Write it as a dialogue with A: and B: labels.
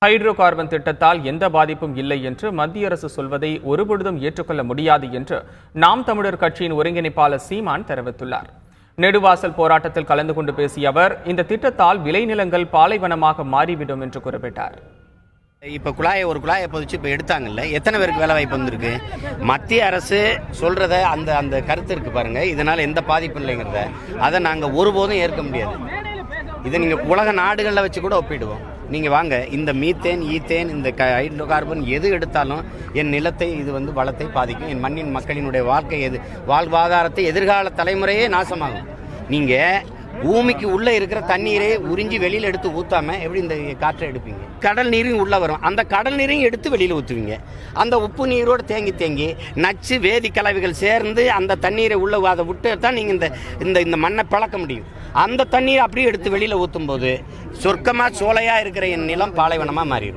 A: Hydro carbon திட்டத்தால் எந்த பாதிப்பும் இல்லை என்று மத்திய அரசு சொல்வதை ஒருபொழுதும் ஏற்றுக்கொள்ள முடியாது என்று நாம் தமிழர் கட்சியின் ஒருங்கிணைப்பாளர் சீமான் தெரிவித்துள்ளார். நெடுவாசல் போராட்டத்தில் கலந்து கொண்டு பேசிய அவர், இந்த திட்டத்தால் விளைநிலங்கள் பாலைவனமாக மாறிவிடும் என்று குறிப்பிட்டார்.
B: இப்ப ஒரு குழாயை பதிச்சு இப்ப எடுத்தாங்கல்ல, எத்தனை பேருக்கு வேலை வாய்ப்பு வந்திருக்கு? மத்திய அரசு சொல்றத அந்த கருத்து இருக்கு பாருங்க, இதனால எந்த பாதிப்பும் இல்லைங்கிறத அதை நாங்க ஒருபோதும் ஏற்க முடியாது. இதை நீங்க உலக நாடுகளில் வச்சு கூட ஒப்பிடுவோம். நீங்க வாங்க, இந்த மீத்தேன், ஈத்தேன், இந்த ஹைட்ரோ கார்பன் எது எடுத்தாலும் என் நிலத்தை இது வளத்தை பாதிக்கும், என் மண்ணின் மக்களினுடைய வாழ்க்கை வாழ்வாதாரத்தை எதிர்கால தலைமுறையே நாசமாகும். நீங்க பூமிக்கு உள்ள இருக்கிற தண்ணீரை உறிஞ்சி வெளியில எடுத்து ஊத்தாம எப்படி இந்த காற்றை எடுப்பீங்க? கடல் நீரும் உள்ள வரும், அந்த கடல் நீரையும் எடுத்து வெளியில ஊத்துவீங்க. அந்த உப்பு நீரோடு தேங்கி நச்சு வேதி கலவைகள் சேர்ந்து அந்த தண்ணீரை உள்ள அதை விட்டு தான் நீங்க இந்த மண்ணை பழக்க முடியும். அந்த தண்ணீரை அப்படியே எடுத்து வெளியில ஊத்தும் போது சொர்க்கமா சோலையா இருக்கிற என் நிலம் பாலைவனமா மாறிடும்.